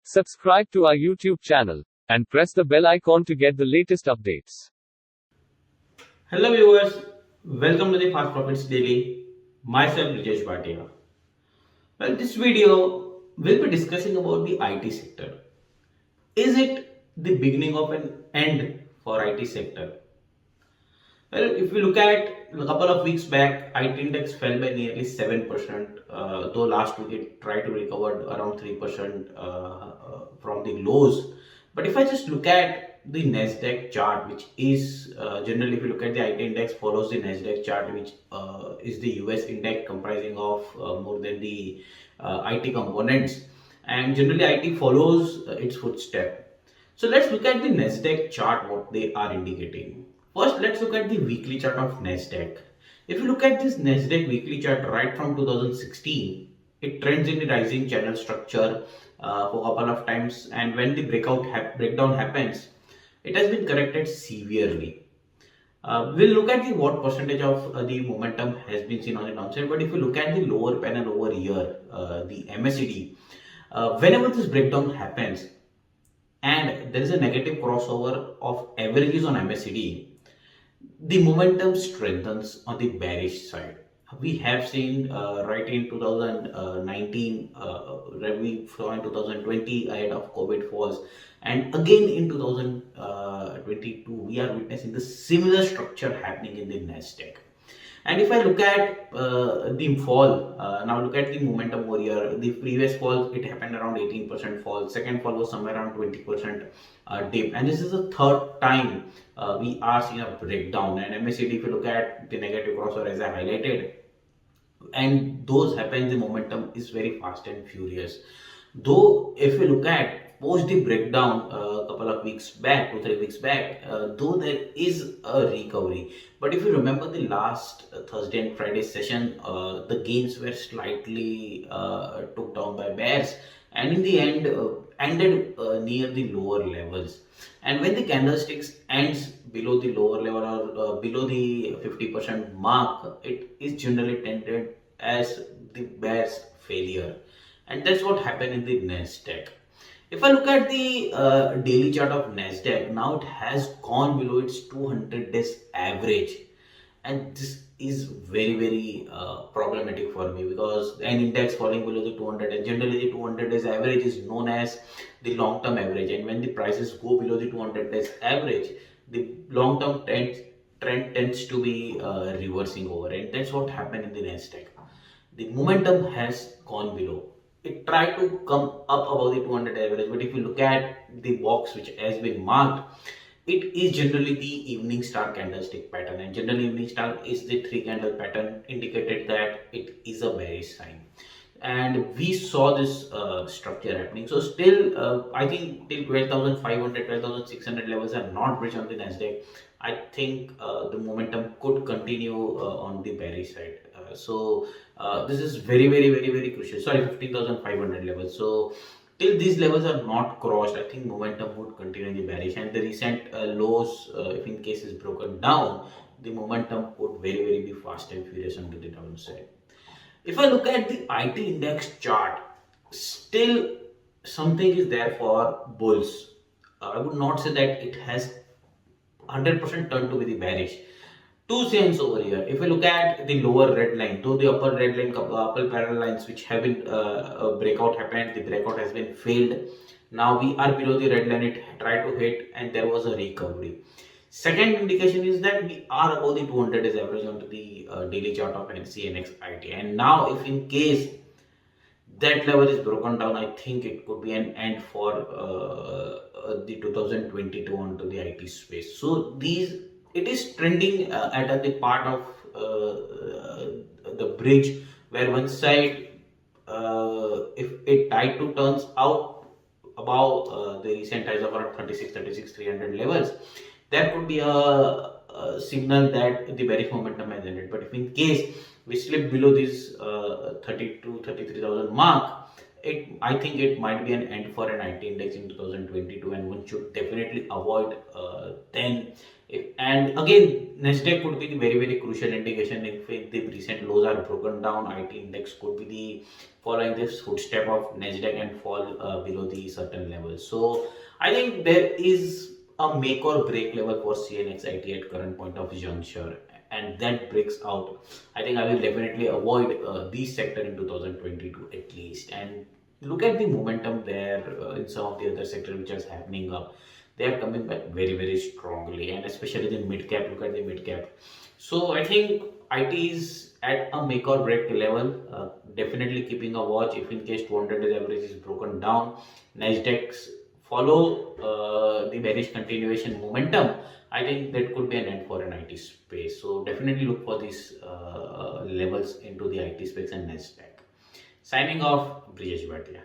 Subscribe to our YouTube channel and press the bell icon to get the latest updates. Hello viewers, welcome to the Fast Profits Daily. Myself Brijesh Bhatia. Well, this video will be discussing about the IT sector. Is it the beginning of an end for IT sector? Well, if we look at a couple of weeks back, IT index fell by nearly 7%, though last week it tried to recover around 3% from the lows. But if I just look at the Nasdaq chart, which is generally, if you look at the IT index, follows the Nasdaq chart, which is the US index comprising of more than the IT components, and generally IT follows its footstep. So let's look at the Nasdaq chart, what they are indicating. First, let's look at the weekly chart of Nasdaq. If you look at this Nasdaq weekly chart right from 2016, it trends in the rising channel structure for a couple of times, and when the breakdown happens, it has been corrected severely. We'll look at the what percentage of the momentum has been seen on the downside. But if you look at the lower panel over here, the MACD, whenever this breakdown happens and there is a negative crossover of averages on MACD, the momentum strengthens on the bearish side. We have seen right in 2019, we saw in 2020 ahead of COVID was, and again in 2022, we are witnessing the similar structure happening in the Nasdaq. And if I look at the fall, now look at the momentum over here. The previous fall, it happened around 18% fall. Second fall was somewhere around 20% dip. And this is the third time we are seeing a breakdown. And MACD, if you look at the negative crossover as I highlighted, and those happen, the momentum is very fast and furious. Though if you look at post the breakdown a couple of weeks back, 2 3 weeks back, though there is a recovery, but if you remember the last Thursday and Friday session, the gains were slightly took down by bears, and in the end ended near the lower levels. And when the candlesticks ends below the lower level or below the 50% mark, it is generally tended as the bear's failure, and that's what happened in the Nasdaq. If I look at the daily chart of Nasdaq, now it has gone below its 200 days average, and this is very problematic for me because an index falling below the 200, and generally the 200 days average is known as the long term average, and when the prices go below the 200 days average, the long term trend tends to be reversing over, and that's what happened in the Nasdaq. The momentum has gone below. It tried to come up above the 200 average, but if you look at the box which has been marked, it is generally the evening star candlestick pattern, and generally evening star is the three candle pattern indicated that it is a bearish sign, and we saw this structure happening. So still I think till 12,500 12,600 levels are not reached on the Nasdaq. I think the momentum could continue on the bearish side. This is very crucial. Sorry, 15,500 levels. So till these levels are not crossed, I think momentum would continue in the bearish, and the recent lows, if in case is broken down, the momentum would very be fast and furious on the downside. If I look at the IT index chart, still something is there for bulls. I would not say that it has 100% turned to be the bearish. Two signs over here. If you look at the lower red line, though the upper red line, upper parallel lines which have been breakout happened, the breakout has been failed. Now we are below the red line, it tried to hit and there was a recovery. Second indication is that we are above the 200 days average onto the daily chart of NCNX IT. And now if in case that level is broken down, I think it could be an end for the 2022 onto the IT space. So these, it is trending at the part of the bridge where one side, if it tide to turns out above the recent highs of around 36 300 levels, there could be a signal that the bearish momentum has ended. But if in case we slip below this 33,000 mark, I think it might be an end for an IT index in 2022, and one should definitely avoid then And again, Nasdaq could be the very crucial indication. If the recent lows are broken down, IT index could be the following this footstep of Nasdaq and fall below the certain level. So I think there is a make or break level for CNX IT at current point of juncture, and that breaks out. I think I will definitely avoid this sector in 2022 at least, and look at the momentum there in some of the other sector which is happening up. They are coming back very strongly, and especially the mid cap. Look at the mid cap. So I think IT is at a make or break level. Definitely keeping a watch if in case 200 days average is broken down. Nasdaq's follow the bearish continuation momentum. I think that could be an end for an IT space. So definitely look for these levels into the IT space and Nasdaq. Signing off, Brijesh Bhatia.